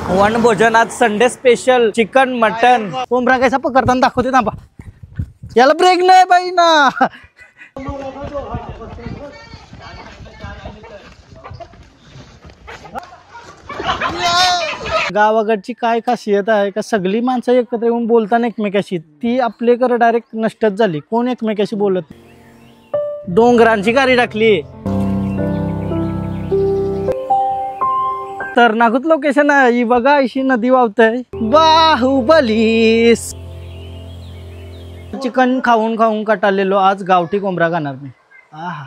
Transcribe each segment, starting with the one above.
One भोजन आज Sunday special chicken mutton. कोंबडा कसा पकडताना दाखवते थांबा. याला ब्रेक नाही बाई ना. गावाकडची काय खासियत आहे का सगळी माणसं एकत्र येऊन बोलताना एकमेकाशी ती आपल्याकडे डायरेक्ट नष्टच झाली. कोण एकमेकाशी बोलत. डोंगरांची गाडी टाकली. तर नागूत लोकेशन आहे ही बघा. अशी नदी वाहतय. बाहुबली चिकन खाऊन खाऊन कटाळलेलो. आज गावठी कोंबडा खाणार मी.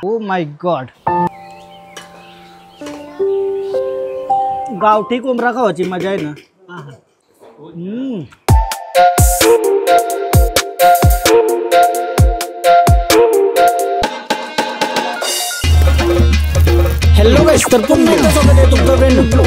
ओ माय गॉड. गावठी कोंबडा खावायची मजा आहे ना. हॅलो गाइस, तर पुन्हा एकदा स्वागत आहे तुमचं brand new blog.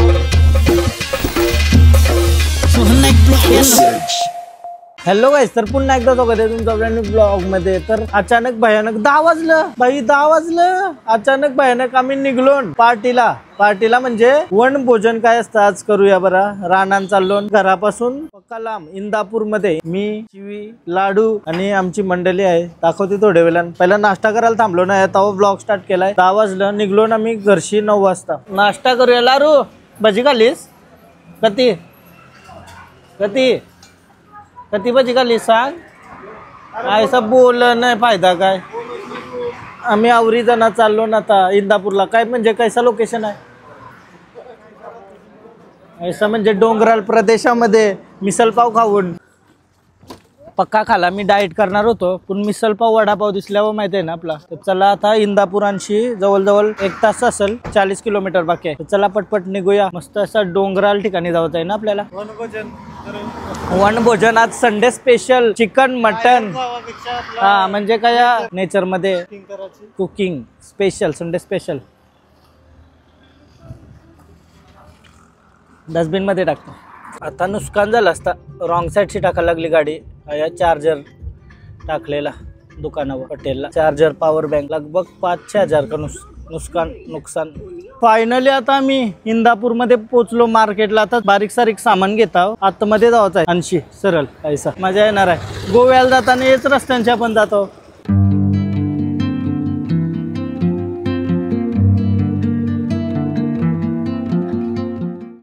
Hello guys, तर पुन्हा एकदा स्वागत आहे तुमचं ब्रँड न्यू ब्लॉग मध्ये. तर अचानक भयानक 10 वाजलं बाई. 10 वाजलं अचानक भयानक आम्ही निघलो पार्टीला म्हणजे वन भोजन काय असतं आज करूया बरा. रानान चाललो घरापासून पक्का लांब इंदापूर मध्ये. मी चिवी लाडू आणि आमची मंडळी आहे. दाखवते थोड्या वेळानं. पहिला नाश्ता करायला थांबलो ना तेव्हा ब्लॉग स्टार्ट केलाय. 10 वाजलं निघलो ना मी घरशी 9 वाजता. नाश्ता करूया. लाडू भजी खालीस कती भजी खाली सांग. असं बोल नाही फायदा काय. आम्ही आवरी जण चाललो ना आता इंदापूरला. काय म्हणजे कैसा लोकेशन आहे. ऐसा म्हणजे डोंगराळ प्रदेशामध्ये मिसळपाव खाऊन पक्का खाला. मी डाएट करणार होतो पण मिसळपाव वडापाव दिसल्यावर माहिती आहे ना आपला. तर चला आता इंदापूरांशी जवळजवळ 1 तास असेल. 40 किलोमीटर बाकी आहे. चला पटपट निघूया. मस्त असं डोंगराळ ठिकाणी जायचं आहे ना आपल्याला. वन भोजन आज संडे स्पेशल चिकन मटन. हा म्हणजे काय नेचर मध्ये cooking special Sunday special. Dustbin मध्ये टाकतो. आता नुकसान झालं असता. रॉंग साईडची टाकायला लागली गाडी. या चार्जर टाकलेला दुकानावर पटेलला. चार्जर पॉवर बँक लगभग 5-6 हजार का नुकसान. फायनली आता आम्ही इंदापूर मध्ये पोहोचलो मार्केटला. आता बारीक सारीक सामान घेता आतमध्ये जायचं आहे. 80 सरळ ऐसा मजा येणार आहे. गोव्याला जाताना हेच रस्त्यांच्या पण जातो.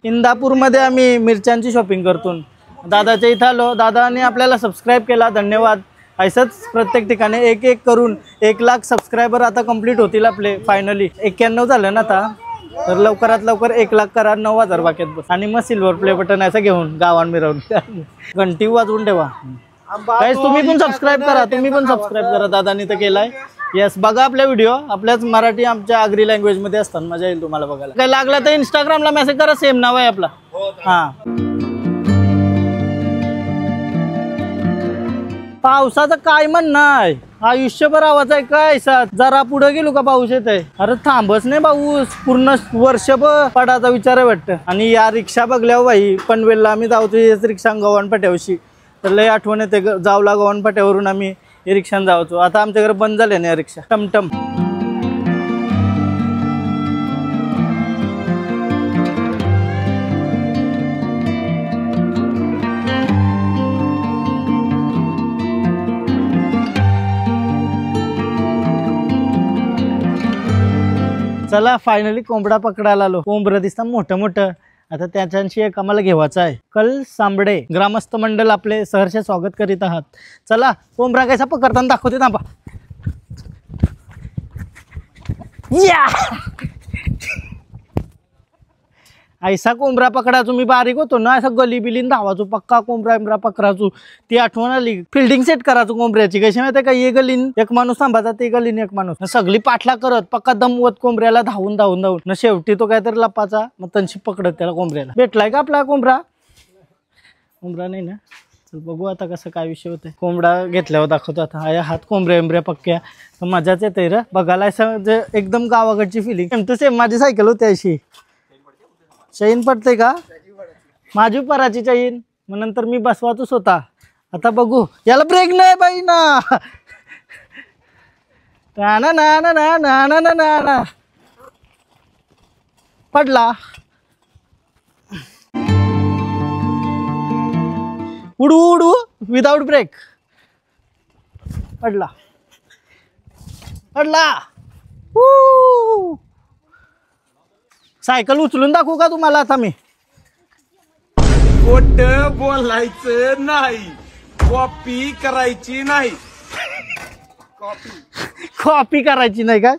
इंदापूर मध्ये आम्ही मिरच्यांची शॉपिंग करतो. दादाच्या इथं आलो. दादाने आपल्याला सबस्क्राईब केला. धन्यवाद. असंच प्रत्येक ठिकाणी एक एक करून 1 लाख सबस्क्रायबर आता कंप्लीट होतील आपले. फायनली 91 झालं ना आता. तर लवकरात लवकर 1 लाख करा. 9,000 बाकीत बस. आणि मग सिल्वर प्ले बटन असं घेऊन गावान मिरवून घंटी वाजवून ठेवा. तुम्ही पण सबस्क्राईब करा. दादानी तर केलाय. येस बघा आपल्या व्हिडिओ. आपल्याच मराठी आमच्या आगरी लँग्वेज मध्ये असतात. मजा येईल तुम्हाला बघायला. काय लागला तर इंस्टाग्रामला मेसेज करा. सेम नाव आहे आपला. हा पावसाचं काय म्हणणं आहे. आयुष्यभर आवाज आहे काय. जरा पुढे गेलो का पाऊस येत आहे. अरे थांबच नाही पाऊस. पूर्ण वर्षभर पडायचा विचार आहे वाटतं. आणि या रिक्षा बघल्या बाई पनवेलला आम्ही जाऊतो रिक्षा गव्हाण पाट्यावरशी. तर लय आठवण येते. जावला गव्हाण पाट्यावरून आम्ही रिक्षाने जावतो. आता आमच्या घरी बंद झाले ना रिक्षा. टमटम चला फायनली कोंबडा पकडायला आलो. कोंबडं दिसतं मोठं मोठं. आता त्याच्याशी एक आम्हाला घेवायचं आहे. कल सांबडे ग्रामस्थ मंडळ आपले सहर्ष स्वागत करीत आहात. चला कोंबडा कसा पकडताना दाखवते थांबा. या ऐसा कोंबडा पकडायचो. मी बारीक होतो ना असं गली बिलीन धावायचो. पक्का कोंबडा पकडायचो. ती आठवण आली. फिल्डिंग सेट करायचो कोंबड्याची. कशी माहिती का. ये गलीन एक माणूस थांबायचा. ते गलीन एक माणूस. सगळी पाठला करत पक्का दमवत कोंबड्याला धावून न शेवटी तो काहीतरी लपाचा. मग तनशी पकडत त्याला कोंबड्याला. भेटलाय का आपला कोंबडा नाही ना. चल बघू आता कसं काय विषय होते. कोंबडा घेतल्यावर दाखवतो आता. आया हात कोंबड्या पक्क्या. मजाच येते रे बघायला. असं एकदम गावाकडची फिलिंग. सेम टू सेम माझी सायकल होती अशी. चैन पडते का माझी पराची चैन. मग नंतर मी बसवातच होता. आता बघू. याला ब्रेक नाही बाई ना. ना ना ना ना ना ना ना ना. पडला. उडू उडू विदाउट ब्रेक. पडला पडला. सायकल उचलून दाखवू का तुम्हाला आता मी? खोट बोलायचं नाही, कॉपी करायची नाही. कॉपी करायची नाही काय?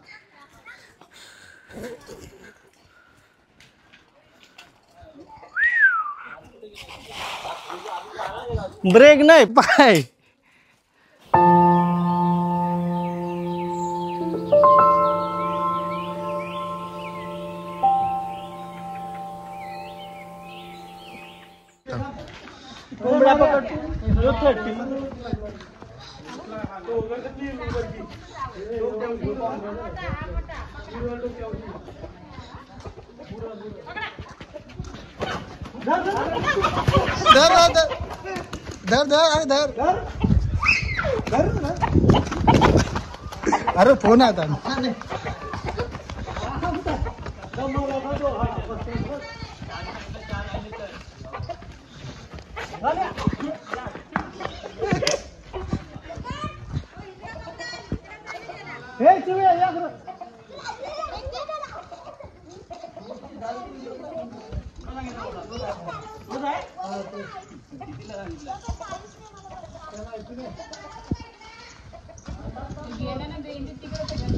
ब्रेक नाही पाय. कोंबडा पकड. धर धर धर धर. अरे फोन आता.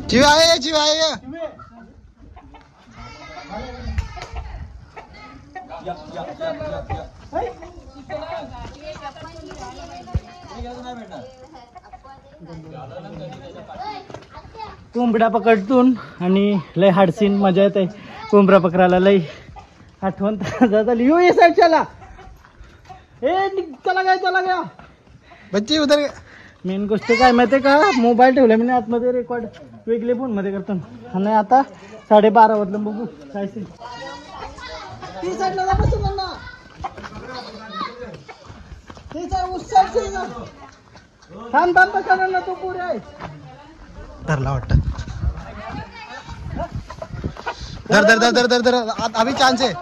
जीव आहे जीव आहे. कोंबडा पकडतून आणि लय हाडसीन मजा येते. कोंबडा पकडायला लय आठवण ताजा झाली. यो ये साईड चला. चला गया बच्चे उधर. मेन गोष्ट काय माहिती का, मोबाईल ठेवला मी आतमध्ये रेकॉर्ड वेगळे फोन मध्ये करतो. आणि आता 12:30 वाजलं. बघू काय थांब थांब ना तो पुढे आहे. धरला वाटत. धर धर धर धर धर धर. अभी चान्स आहे.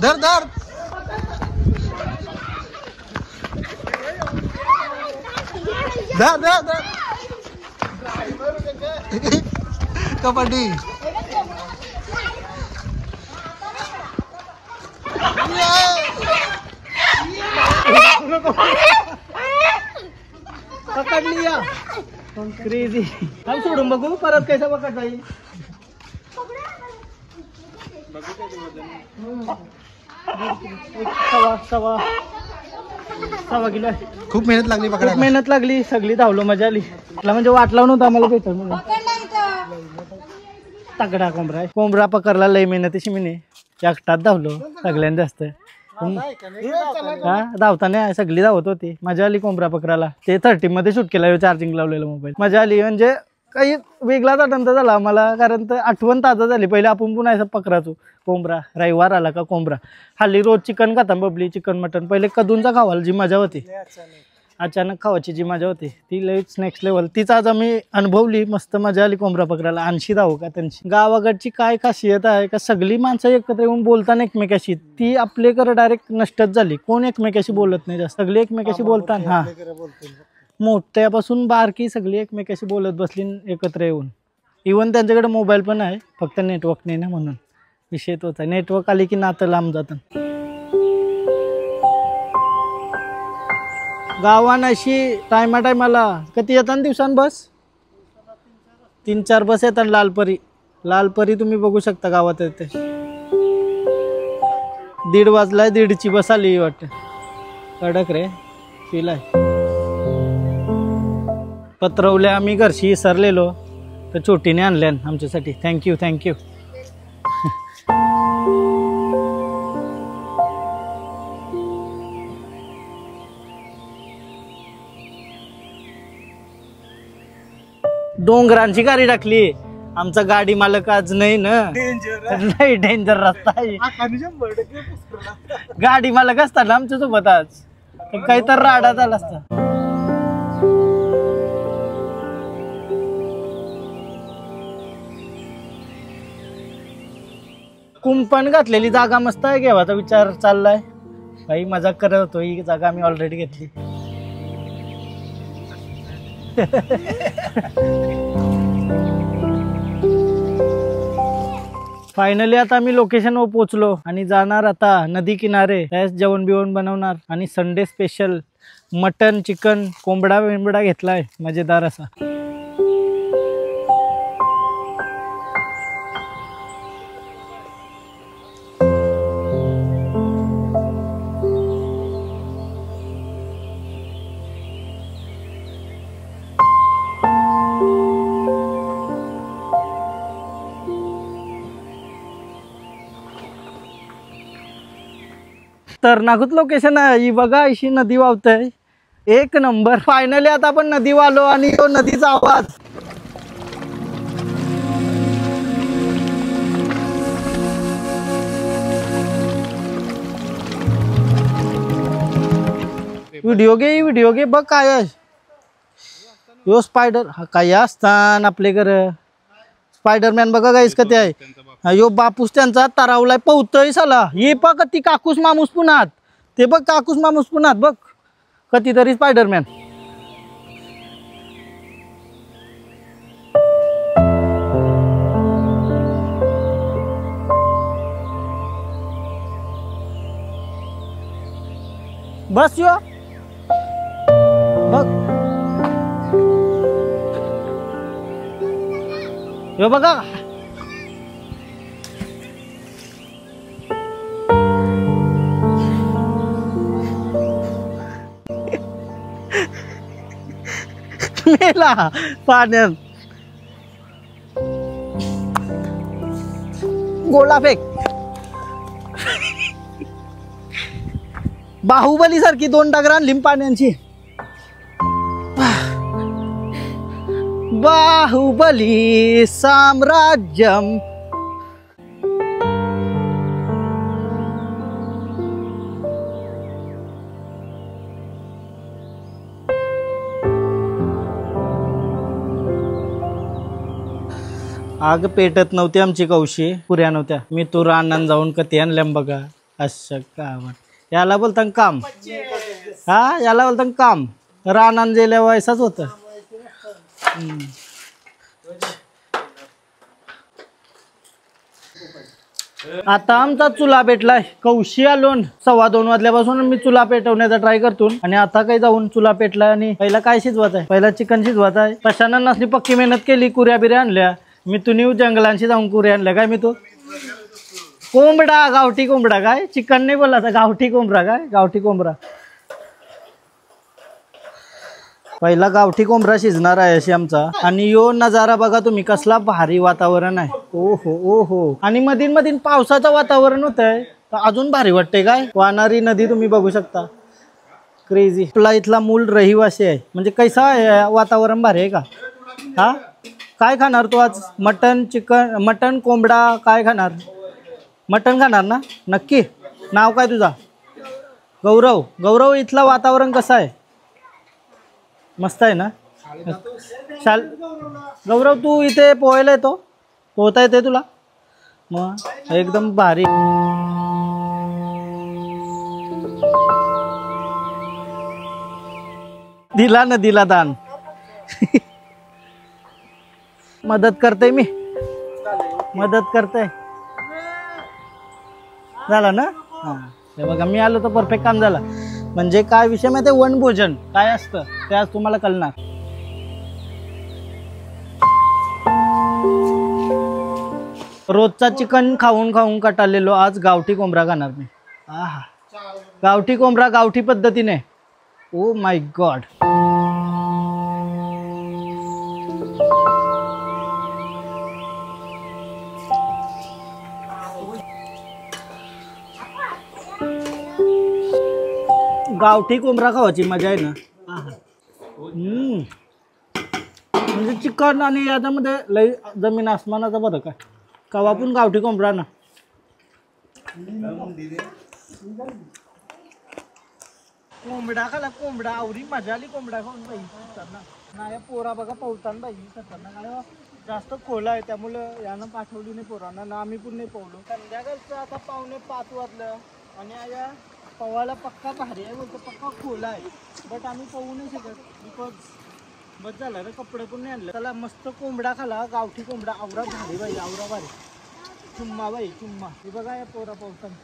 धर धर. धर धर धर. कबड्डी. पकड लिया. क्रेझी. थांब सोडून बघू परत कैसा पकड जाईल. सवा किलो. खूप मेहनत लागली खूप पकडायला. मेहनत लागली. सगळी धावलो. मजा आली. म्हणजे वाटला नव्हतं आम्हाला भेटल म्हणून. तगडा कोंबडा आहे. कोंबडा पकडला लय मेहनतीशी मी एकटाच धावलो सगळ्यांनी जास्त. हा धावताना सगळी धावत होती. मजा आली कोंबडा पकडायला. ते 30 मध्ये शूट केला. चार्जिंग लावलेला मोबाईल. मजा आली. म्हणजे काही वेगळाच आनंद झाला मला. कारण तर आठवण ताजा झाली. पहिले आपण पुन्हा असं पकडायचो कोंबडा. रविवार आला का कोंबडा. हल्ली रोज चिकन खाता. Babli chicken mutton. पहिले कधूंचा खावायला जी मजा होती, अचानक खावायची जी मजा होती ती लईच नेक्स्ट लेवल. तीच आज आम्ही अनुभवली. मस्त मजा आली कोंबडा पकडायला. 80 धावू का त्यांची. गावाकडची काय खासियत आहे का, सगळी माणसं एकत्र येऊन बोलताना एकमेकाशी. ती आपल्याकडे डायरेक्ट नष्टच झाली. कोण एकमेकाशी बोलत नाही जास्त. सगळी एकमेकाशी बोलतात. हा मोठ्यापासून बारकी सगळी एकमेकाशी बोलत बसली एकत्र येऊन. इवन त्यांच्याकडे मोबाईल पण आहे, फक्त नेटवर्क नाही ना म्हणून विषय तोच आहे. नेटवर्क आली की नातं लांब जातं. गावान अशी टायमाला किती येतात दिवसांत बस? 3-4 बस येतात. लालपरी तुम्ही बघू शकता गावात येते. 1:30 वाजलाय. 1:30ची बस आली वाटतं. कडक रे फील आहे. पत्रवल्या आम्ही घरशी विसरलेलो तर छोटीने आणल्या आमच्यासाठी. Thank you thank you. डोंगरांची गाडी टाकली. आमचा गाडी मालक आज नाही ना. नाही डेंजर रस्ता आहे. गाडी मालक असतात ना आमच्या सोबत आज. काही तर राडा झाला असता. कुंपण घातलेली जागा मस्त आहे घेवाचा विचार चाललाय. काही मजाक करत होतो, ही जागा आम्ही ऑलरेडी घेतली. फायनली आता आम्ही लोकेशनवर पोहोचलो आणि जाणार आता नदी किनारे. त्यास जेवण बिवण बनवणार आणि संडे स्पेशल मटन चिकन कोंबडा बिंबडा घेतलाय मजेदार असा. तरनाखूत लोकेशन आहे ही बघा. अशी नदी वाहतय एक नंबर. फायनली आता आपण नदी वालो आणि तो नदीचा आवाज. व्हिडिओ घे बघ काय आहे यो स्पायडर. हा काय असतान आपले घर स्पायडरमॅन बघा गाईस कधी आहे. यो बापूस त्यांचा तरावलाय पवतय साला. हे बघ ती काकूस मामूस पुन्हात. ते बघ काकूस मामूस पुन्हात बघ कधीतरी स्पायडरमॅन. बस यो बघ यो बघा. मेला पाण्यात गोळा फेक. बाहुबली सारखी 2 डागर आणली पाण्याची. बाहुबली साम्राज्यम. आग पेटत नव्हती आमची कौशी पुऱ्या नव्हत्या. मी तू रानान जाऊन कधी आणल्या बघा. असं काम याला बोलता काम. हा याला बोलता काम. रानान गेल्या वयसाच होत. आता आमचा चुला पेटलाय. कौशी आलो 2:15 वाजल्यापासून मी चुला पेटवण्याचा ट्राय करतो. आणि आता काही जाऊन चुला पेटलाय. आणि पहिला काय शिजवत आहे. पहिला चिकन शिजवत आहे. कशानं नसली पक्की मेहनत केली. कुऱ्या बिऱ्या आणल्या. मी तू न्यू जंगलांशी जाऊन कुऱ्या आणल्या काय. मी तो कोंबडा गावठी कोंबडा काय. चिकन नाही बोलला तर गावठी कोंबडा काय. गावठी कोंबडा. पहिला गावठी कोंबडा शिजणार आहे अशी आमचा. आणि यो नजारा बघा तुम्ही कसला भारी वातावरण आहे. ओहो ओहो. आणि मधीन मधीन पावसाचं वातावरण होत आहे तर अजून भारी वाटते काय. वाहणारी नदी तुम्ही बघू शकता. क्रेझी. आपला इथला मूल रहिवासी आहे म्हणजे कैसा आहे वातावरण भारी आहे का. हा काय खाणार तू आज. मटन चिकन मटन कोंबडा काय खाणार. मटन खाणार ना नक्की. नाव काय तुझा. गौरव. गौरव इथलं वातावरण कसं आहे. मस्त आहे ना. गौरव तू इथे पोहायला येतो. पोहता येते तुला मग एकदम भारी. दिला ना दिला दान. मदत करते मी. मदत करते. झाला ना. हा हे बघा मी आलो तर परफेक्ट काम झालं. म्हणजे काय विषय माहिती आहे. वनभोजन काय असतं ते आज तुम्हाला कळणार. रोजचा चिकन खाऊन खाऊन कटाळलेलो. आज गावठी कोंबडा खाणार मी. आहा गावठी कोंबडा गावठी पद्धतीने. ओ माय गॉड. गावठी कोंबडा खावायची मजा आहे ना. म्हणजे चिकन आणि याच्यामध्ये लई जमीन आसमानाचा फरक आहे. कवा पण गावठी कोंबडा ना. कोंबडा खाला कोंबडा आवडी मजा आली. कोंबडा खाऊन बाई नाही पोरा बघा पवताना बाई खतरनाक. जास्त खोल आहे त्यामुळं यानं पाठवली नाही पोरांना ना आम्ही पण नाही पोहलो. संध्याकाळचं आता 4:45 वाजलं आणि या पोहायला पक्का भारी आहे बोलतो, पक्का खोल आहे. बट आम्ही पोहू नाही शकत बिकॉज बस झालं रे, कपडे पण नाही आणलं. त्याला मस्त कोंबडा खाला, गावठी कोंबडा. आवरा भारी बाई, आवरा भारी. चुम्मा बाई चुम्मा. हे बघा या पोरा पावसानं.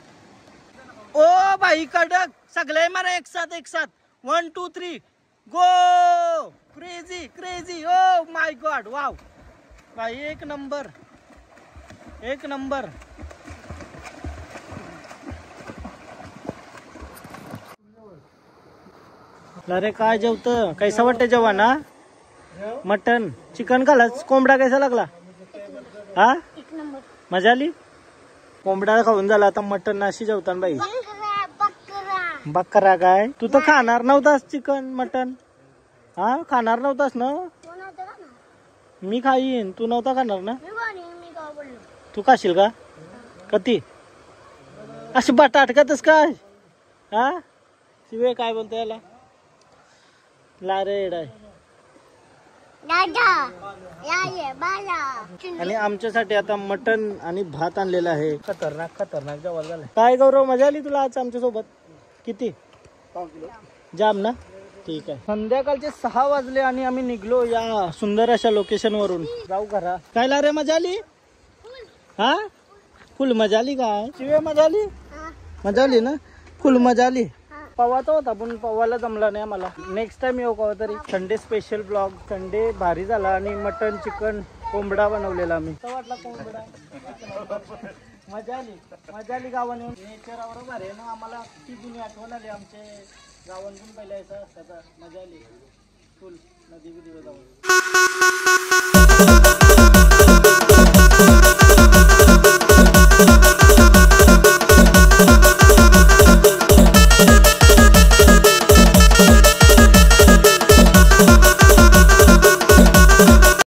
ओ भाई कडक सगळे मारा एक साथ 1 2 3 go. Crazy crazy. Oh my God. Wow भाई, एक नंबर एक नंबर. अरे काय जेवतं, कैसा वाटतं जेवण? ना मटन चिकन खालाच, कोंबडा कैसा लागला? हा मजा आली. कोंबडा खाऊन झाला, आता मटन अशी जेवताना बाई. बकरा काय? तू तर खाणार नव्हतास चिकन मटन? हा खाणार नव्हतास ना? मी खाईन, तू नव्हता खाणार ना? तू खाशील का? कधी अशी बटाट खातस काय? हा शिवे काय बोलतो याला? लारेड आहे. आणि आमच्यासाठी आता मटन आणि भात आणलेला आहे. खतरनाक खतरनाक जेवण झालं. काय गौरव, मजा आली तुला आज आमच्या सोबत? किती? 5 किलो जाम ना? ठीक आहे. संध्याकाळचे 6 वाजले आणि आम्ही निघलो या सुंदर अशा लोकेशन वरून. जाऊ घरा. काय ला रे, मजा आली? हा फुल मजा आली. काय शिवे मजा आली? मजा आली ना? फुल मजा आली. पवाचा होता पण पवायला जमला नाही आम्हाला. नेक्स्ट टाइम येऊ कवा तरी. Sunday special blog. संडे भारी झाला आणि मटन चिकन कोंबडा बनवलेला आम्ही. वाटला कोंबडा. मजा आली, मजा आली गावाने. नेचर भारी आहे ना. आम्हाला ती जुनी आठवण आली आमचे गावांतून पहिल्या यायचं. मजा आली फुल नदी बिदीवर जाऊन.